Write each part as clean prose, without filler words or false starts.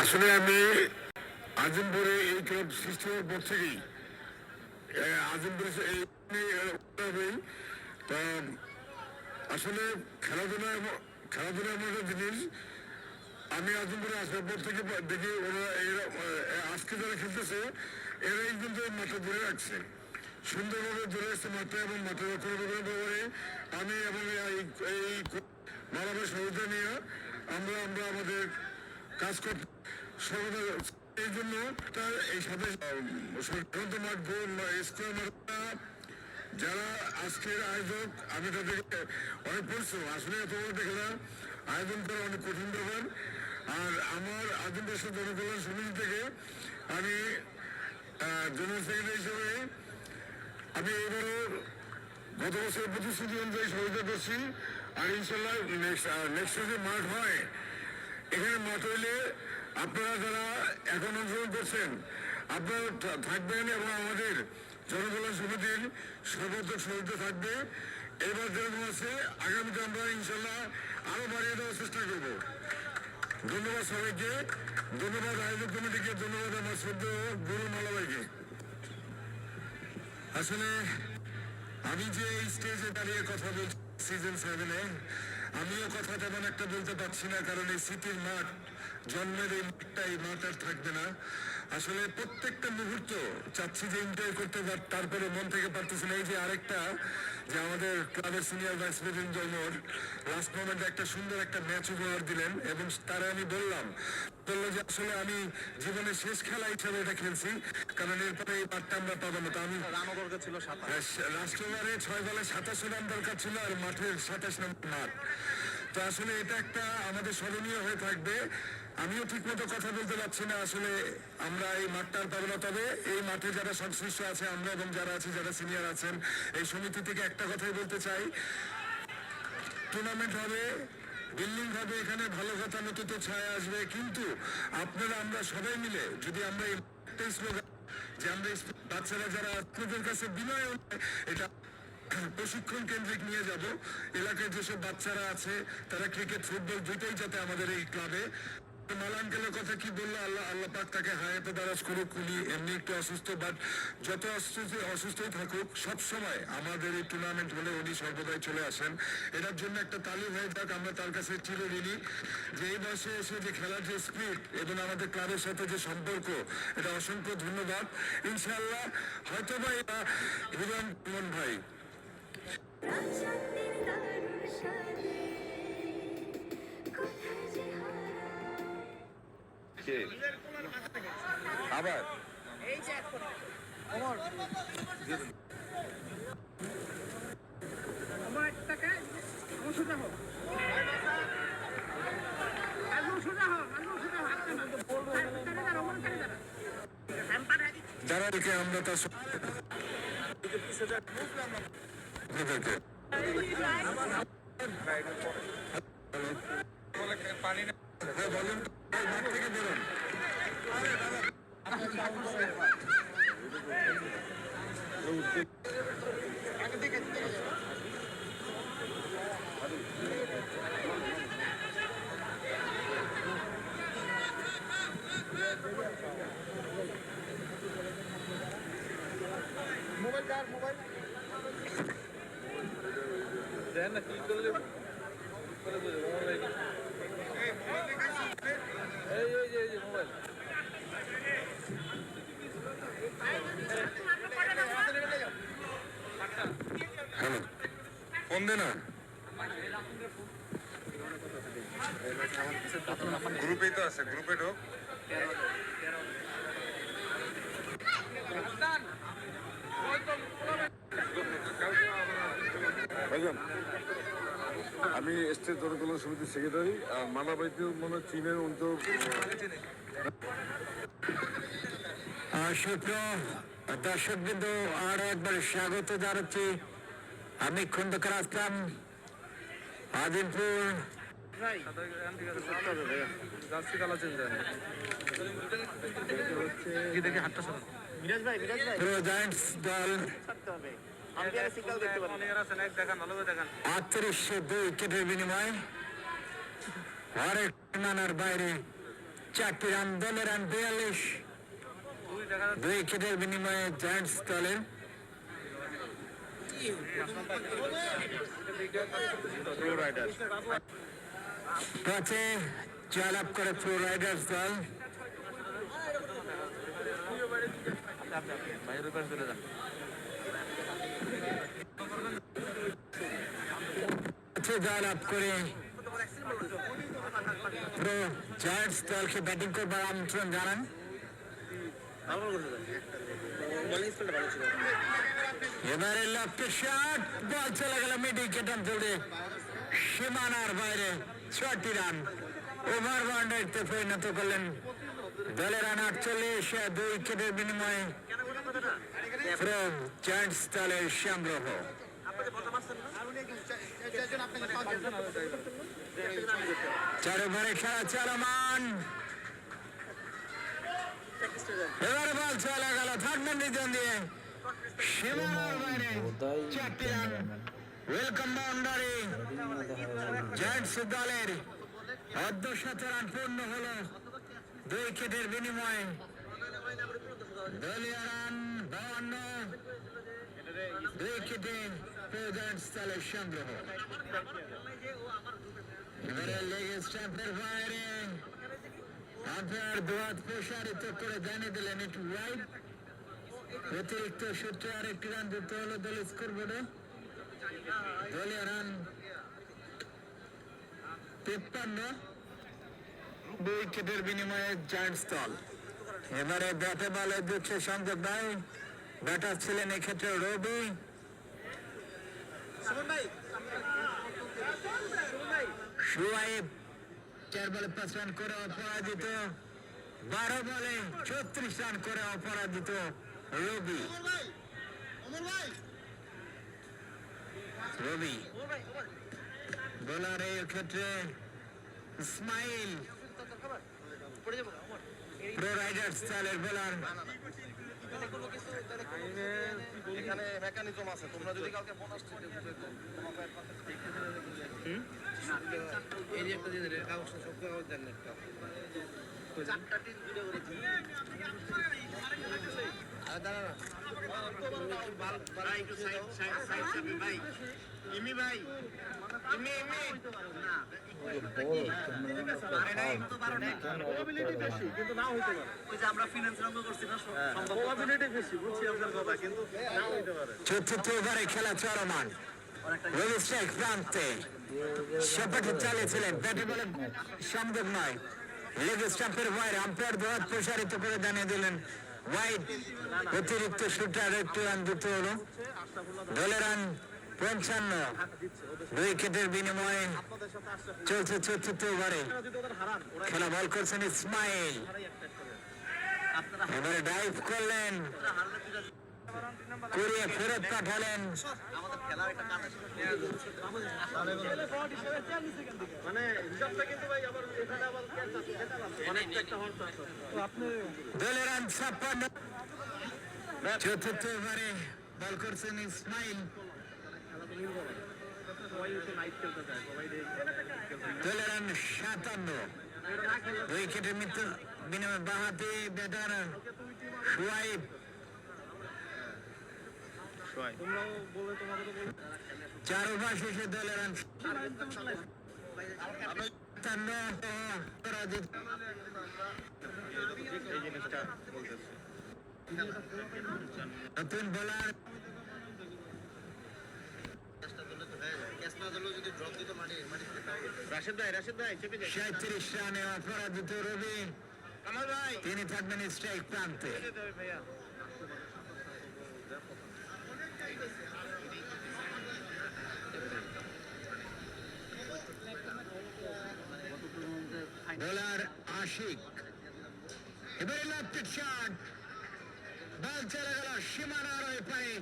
আসলে আমি আজিমপুরে এই ক্লাব সৃষ্টি হওয়ার পর থেকেই আজিমপুরে আসলে খেলাধুলা এমন একটা জিনিস। আমি আজিমপুরে আসার পর থেকে দেখি ওরা আজকে যারা খেলতেছে এরাই কিন্তু মাঠে ধরে রাখছে, সুন্দরভাবে ধরে রাখছে মাঠে, এবং মাঠের ব্যাপারে আমি এবং এই মানবের সহযোগিতা নিয়ে আমরা আমাদের কাজ করতে সর্বদা। এই জন্য এই সাথে সাধারণত মাঠ স্কোয়ার মাঠটা যারা আজকের আয়োজক, আমি তাদেরকে অনেক পরিশ্রম, আসলে এত বড় খেলা আয়োজন করা অনেক কঠিন ব্যাপার। আর আমার আদিবাসী জনকল্যাণ সমিতি থেকে আমি জেনারেল সেক্রেটারি হিসেবে আমি এবারও গত বছর প্রতিশ্রুতি অনুযায়ী সহযোগিতা করছি। আর ইনশাল্লাহ নেক্সট যে মাঠ হয়, এখানে মাঠ হইলে আপনারা যারা এখন অংশগ্রহণ করছেন আপনারা থাকবেন, এবং আমাদের জনকল্যাণ সমিতির সর্বাত্মক সহযোগিতা থাকবে। এবার যেরকম আছে আগামীতে আমরা ইনশাল্লাহ আরো বাড়িয়ে দেওয়ার চেষ্টা করব। ধন্যবাদ সবাইকে, ধন্যবাদ আয়োজক কমিটিকে, ধন্যবাদ আমার শ্রদ্ধেয় গুরু মালাবাইকে। আসলে আমি যে স্টেজে দাঁড়িয়ে কথা বলছি সিজন 7-এ, আমিও কথা তেমন একটা বলতে পারছি না, কারণ এই সিটির মাঠ, জন্মের এই মাঠটা, এই মাঠ আর থাকবে না। আসলে প্রত্যেকটা মুহূর্ত চাচ্ছি যে এনজয় করতে, তারপরে মন থেকে পারতেছি না। এই যে আরেকটা যে আমাদের ক্লাবের সিনিয়র ভাইস প্রেসিডেন্ট জয়মোর লাস্ট মোমেন্টে একটা সুন্দর একটা ম্যাচ উপহার দিলেন, এবং তারা আমি বললো যে আসলে আমি জীবনের শেষ খেলা হিসাবে এটা খেলছি, কারণ এরপরে এই মাঠটা আমরা পাবো না। তো আমি ছিল রাষ্ট্রবারে 6 বলে 27 রান দরকার ছিল, আর মাঠের 27 নম্বর মাঠ। তো আসলে এটা একটা আমাদের স্মরণীয় হয়ে থাকবে। আমিও ঠিক মতো কথা বলতে পারছি না, আসলে আমরা এই মাঠটা আর পাবো না। তবে এই মাঠে যারা সংশ্লিষ্ট আছে, আমরা এবং যারা আছি, যারা সিনিয়র আছেন, এই সমিতি থেকে একটা কথাই বলতে চাই, টুর্নামেন্ট হবে, বিল্ডিং হবে, এখানে ভালো কথা নতুন ছায়া আসবে, কিন্তু আপনারা আমরা সবাই মিলে যদি আমরা এই স্লোগান যে আমরা বাচ্চারা যারা আপনাদের কাছে বিনয়, এটা প্রশিক্ষণ কেন্দ্রিক নিয়ে যাব, এলাকায় যেসব বাচ্চারা আছে তারা ক্রিকেট, ফুটবল দুইটাই যাতে আমাদের এই ক্লাবে। মালাঙ্কেলের কথা কি বললো, আল্লাহ পাক তাকে হায়াতে দারাজ করুক। উনি এমনি একটু অসুস্থ, বাট যত অসুস্থই থাকুক, সব সময় আমাদের এই টুর্নামেন্ট হলে উনি সর্বদাই চলে আসেন। এটার জন্য একটা তালি হয়ে যাক, আমরা তার কাছে চিরঋণী যে এই বয়সে এসে যে খেলার যে স্পিড এবং আমাদের ক্লাবের সাথে যে সম্পর্ক, এটা অসংখ্য ধন্যবাদ। ইনশাআল্লাহ হয়তোবা এটা হিরণ মন ভাই আবার যারা দেখে আমরা তার পানি বলুন মাঠ থেকে বেরোন। মোবাইল কার মোবাইল দেন না কি করলে এই মোবাইল হ্যালো ফোন দে না, গ্রুপেই তো আছে, গ্রুপে ঢোক। ভাইজান আমি স্টেট জনকল্যাণ সমিতির সেক্রেটারি, আর মালাবাইতেও মনে হয় চিনের উনি। সুপ্রিয় দর্শকবৃন্দ, আরো একবার স্বাগত জানাচ্ছি। আমি খন্দকার আসলাম, আজিমপুর। জায়ান্টস দল দেখতে হবে, আম্পায়ারের সিগন্যাল দেখতে পারবেন। 3802 উইকেটের বিনিময়ে হরেক সীমানার বাইরে 4টি রান, দলের রান 42, 2 উইকেটের বিনিময়ে জায়ান্টস দলের টসে জয়লাভ করে প্রো রাইডার্স দল। জয়লাভ করে প্রো জায়ান্টস দলকে ব্যাটিং করবার আমন্ত্রণ জানান। এবারে লেফট শট, বল চলে গেল মিড উইকেট অঞ্চলে, সীমানার বাইরে 6টি রান। ওভার বাউন্ডারিতে পরিণত করলেন দলের রান 48, 2 উইকেটের বিনিময়ে প্রো জায়ান্টস দলের শ্যামরহ। 4 ওভারে খেলা চলমান, এবারে বল চলে গেল থার্ড ম্যান রিজন দিয়ে সীমানার বাইরে 4টি রান। ওয়েলকাম বাউন্ডারি জায়ান্টস দলের অর্ধশত রান পূর্ণ হলো 2 উইকেটের বিনিময়ে। দলীয় রান 52, 2 উইকেটে জায়ান্টস দলের সংগ্রহ। এবারে লেগ স্টাম্পের বাইরে আম্পায়ার দুহাত প্রসারিত করে জানিয়ে দিলেন এটি ওয়াইড। অতিরিক্ত সূত্রে আরেকটি রান দিতে হলো দলের স্কোরবোর্ডে। দলীয় রান 53, 2 উইকেটের বিনিময়ে জায়ান্টস দল। এবারে ব্যাটে বলে দিচ্ছে সংযোগ নাই, ব্যাটার ছিলেন এক্ষেত্রে রবি। শুয়াইব 4 বলে 5 রান করে অপরাজিত, 12 বলে 34 রান করে অপরাজিত রবি। রবি বোলারের ক্ষেত্রে ইসমাইল, প্রো রাইডার্স দলের বোলার। এখানে মেকানিজম আছে, তোমরা যদি কালকে বোনাস চতুর্থ ওভারে খেলা চলমান, রবি স্ট্রাইক প্রান্তে সেপাটে চালিয়েছিলেন, ব্যাটে বলে সম্ভব নয়। লেগ স্টাম্পের বাইরে আম্পায়ার দুহাত প্রসারিত করে জানিয়ে দিলেন ওয়াইড। অতিরিক্ত শুটার একটু রান দিতে হলো। দলের রান 55, 2 উইকেটের বিনিময়ে চলছে চতুর্থ ওভারে খেলা। বল করছেন ইসমাইল, এবারে ডাইভ করলেন, কুড়িয়ে ফেরত পাঠালেন। দলের রান 56, চতুর্থ ওভারে বল করছেন ইসমাইল। দলের রান 57, 2 উইকেটের বিনিময়ে বাহাতি ব্যাটার শুয়াইব। 4 ওভার শেষে দলের রান 57, নতুন বোলার রাশেদ ভাই চেপে যায়। 37 রানে অপরাজিত রবি, তিনি থাকবেন স্ট্রাইক প্রান্তে। বোলার আশিক, এবারে লেফট শট, বল চলে গেল সীমানার ওই পায়ে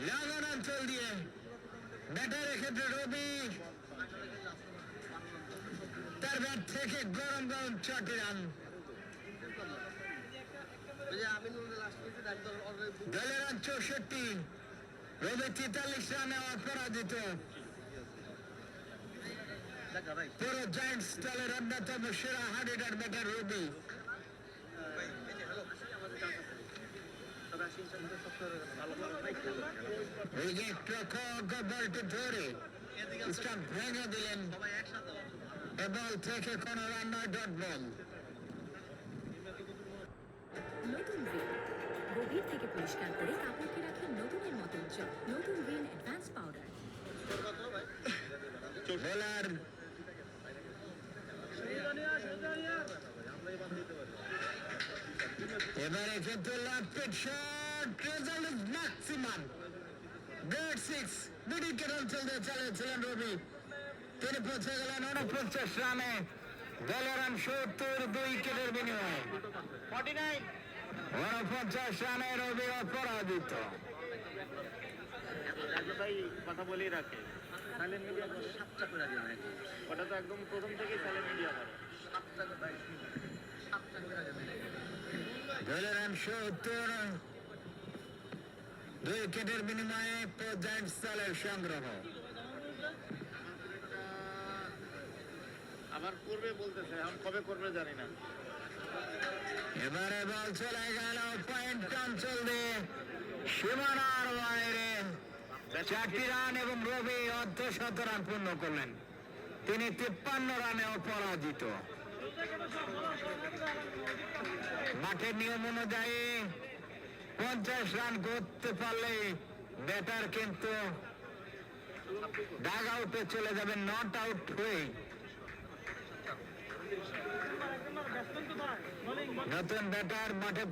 লাগান অঞ্চল দিয়ে। ব্যাটারের ক্ষেত্রে রবি, তার ব্যাট থেকে গরম গরম 4টি রান। দলের রান 64, রবি 43 রানে অপরাজিত। পুরো জায়ান্টস দলের অন্যতম সেরা হার্ড হিটার ব্যাটার রবি। উইকেট রক্ষক বলটি ধরে স্টাম্প ভেঙে দিলেন। এ বল থেকে কোনো রান নয়, ডট বল। নতুন রিন গভীর থেকে পরিষ্কার করে কাপড়কে রাখে নতুনের মতো উজ্জ্বল। নতুন রিন অ্যাডভান্স পাউডার। বোলার এবারে কিন্তু লাফিট শট, রেজাল্ট ইজ ম্যাক্সিমাম। গ্রেড 6 মিড উইকেট অঞ্চল দিয়ে চালিয়েছিলেন রবি। তিনি পৌঁছে গেলেন 49 রানে। দলের রান 70 2 উইকেটের বিনিময়ে। 49 রানে রবি অপরাজিত। ভাই কথা বলেই রাখে সাইলেন্ট মিডিয়া করে সাতটা করে দিও নাকি ওটা তো একদম প্রথম থেকেই সাইলেন্ট মিডিয়া করে সাতটা ভাই সাতটা করে দিও দলের রান 70 2 উইকেটের বিনিময়ে জায়ান্টস দলের সংগ্রহ। আবার করবে বলতেছে এখন কবে করবে জানি না এবারে বল চলে গেল পয়েন্ট অঞ্চল দিয়ে সীমানার বাইরে। 4টি রান এবং রবি অর্ধশত রান পূর্ণ করলেন। তিনি 53 রানে অপরাজিত। মাঠের নিয়ম অনুযায়ী 50 রান করতে পারলে ব্যাটার কিন্তু ডাগ আউটে চলে যাবেন, নট আউট হয়ে। নতুন ব্যাটার মাঠে